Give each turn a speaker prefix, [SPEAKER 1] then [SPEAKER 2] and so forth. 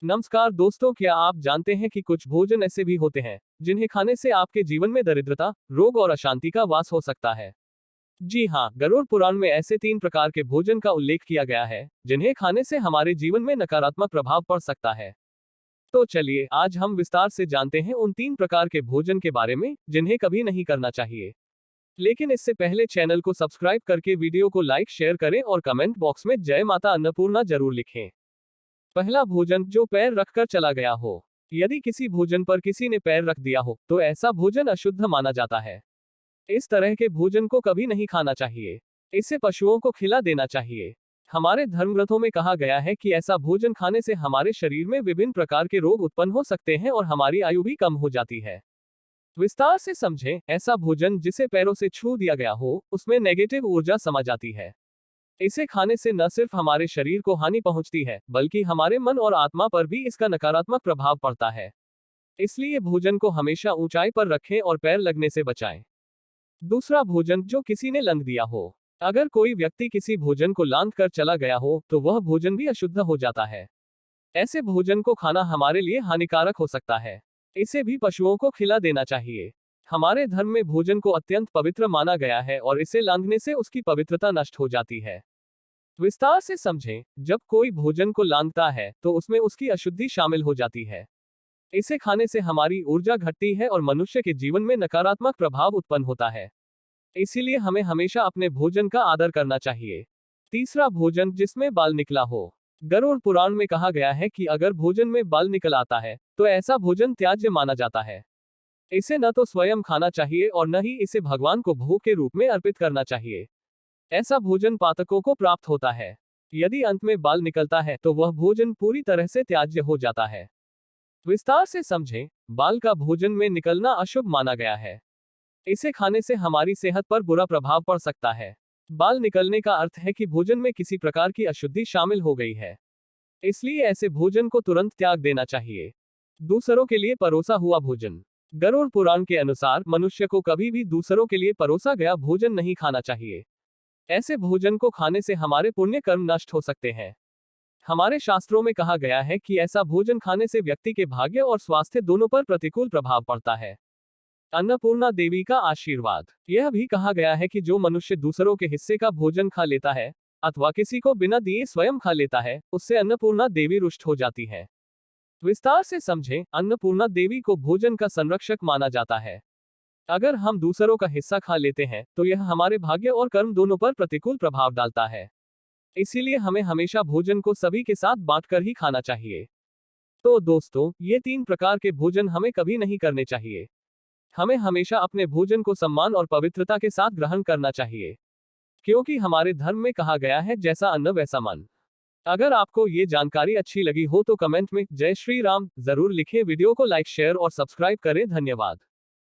[SPEAKER 1] नमस्कार दोस्तों, क्या आप जानते हैं कि कुछ भोजन ऐसे भी होते हैं जिन्हें खाने से आपके जीवन में दरिद्रता, रोग और अशांति का वास हो सकता है। जी हाँ, गरुड़ पुराण में ऐसे 3 प्रकार के भोजन का उल्लेख किया गया है जिन्हें खाने से हमारे जीवन में नकारात्मक प्रभाव पड़ सकता है। तो चलिए आज हम विस्तार से जानते हैं उन 3 प्रकार के भोजन के बारे में जिन्हें कभी नहीं करना चाहिए। लेकिन इससे पहले चैनल को सब्सक्राइब करके वीडियो को लाइक शेयर करें और कमेंट बॉक्स में जय माता अन्नपूर्णा जरूर लिखें। पहला भोजन, जो पैर रखकर चला गया हो। यदि किसी भोजन पर किसी ने पैर रख दिया हो तो ऐसा भोजन अशुद्ध माना जाता है। इस तरह के भोजन को कभी नहीं खाना चाहिए। इसे पशुओं को खिला देना चाहिए। हमारे धर्मग्रंथों में कहा गया है कि ऐसा भोजन खाने से हमारे शरीर में विभिन्न प्रकार के रोग उत्पन्न हो सकते हैं और हमारी आयु भी कम हो जाती है। विस्तार से समझें, ऐसा भोजन जिसे पैरों से छू दिया गया हो उसमें नेगेटिव ऊर्जा समा जाती है। इसे खाने से न सिर्फ हमारे शरीर को हानि पहुंचती है बल्कि हमारे मन और आत्मा पर भी इसका नकारात्मक प्रभाव पड़ता है। इसलिए भोजन को हमेशा ऊंचाई पर रखें और पैर लगने से बचाएं। दूसरा भोजन, जो किसी ने लांघ दिया हो। अगर कोई व्यक्ति किसी भोजन को लांघ कर चला गया हो तो वह भोजन भी अशुद्ध हो जाता है। ऐसे भोजन को खाना हमारे लिए हानिकारक हो सकता है। इसे भी पशुओं को खिला देना चाहिए। हमारे धर्म में भोजन को अत्यंत पवित्र माना गया है और इसे लांघने से उसकी पवित्रता नष्ट हो जाती है। विस्तार से समझें, जब कोई भोजन को लांघता है तो उसमें उसकी अशुद्धि शामिल हो जाती है। इसे खाने से हमारी ऊर्जा घटती है और मनुष्य के जीवन में नकारात्मक प्रभाव उत्पन्न होता है। इसीलिए हमें हमेशा अपने भोजन का आदर करना चाहिए। तीसरा भोजन, जिसमें बाल निकला हो। गरुड़ पुराण में कहा गया है कि अगर भोजन में बाल निकल आता है तो ऐसा भोजन त्याज्य माना जाता है। इसे न तो स्वयं खाना चाहिए और न ही इसे भगवान को भोग के रूप में अर्पित करना चाहिए। ऐसा भोजन पातकों को प्राप्त होता है। यदि अंत में बाल निकलता है तो वह भोजन पूरी तरह से त्याज्य हो जाता है। विस्तार से समझें, बाल का भोजन में निकलना अशुभ माना गया है। इसे खाने से हमारी सेहत पर बुरा प्रभाव पड़ सकता है। बाल निकलने का अर्थ है कि भोजन में किसी प्रकार की अशुद्धि शामिल हो गई है। इसलिए ऐसे भोजन को तुरंत त्याग देना चाहिए। दूसरों के लिए परोसा हुआ भोजन। गरुड़ पुराण के अनुसार मनुष्य को कभी भी दूसरों के लिए परोसा गया भोजन नहीं खाना चाहिए। ऐसे भोजन को खाने से हमारे पुण्य कर्म नष्ट हो सकते हैं। हमारे शास्त्रों में कहा गया है कि ऐसा भोजन खाने से व्यक्ति के भाग्य और स्वास्थ्य दोनों पर प्रतिकूल प्रभाव पड़ता है। अन्नपूर्णा देवी का आशीर्वाद। यह भी कहा गया है कि जो मनुष्य दूसरों के हिस्से का भोजन खा लेता है अथवा किसी को बिना दिए स्वयं खा लेता है, उससे अन्नपूर्णा देवी रुष्ट हो जाती है। विस्तार से समझें, अन्नपूर्णा देवी को भोजन का संरक्षक माना जाता है। अगर हम दूसरों का हिस्सा खा लेते हैं तो यह हमारे भाग्य और कर्म दोनों पर प्रतिकूल प्रभाव डालता है। इसीलिए हमें हमेशा भोजन को सभी के साथ बांटकर ही खाना चाहिए। तो दोस्तों, ये 3 प्रकार के भोजन हमें कभी नहीं करने चाहिए। हमें हमेशा अपने भोजन को सम्मान और पवित्रता के साथ ग्रहण करना चाहिए, क्योंकि हमारे धर्म में कहा गया है, जैसा अन्न वैसा मन। अगर आपको ये जानकारी अच्छी लगी हो तो कमेंट में जय श्री राम जरूर लिखें। वीडियो को लाइक शेयर और सब्सक्राइब करें। धन्यवाद।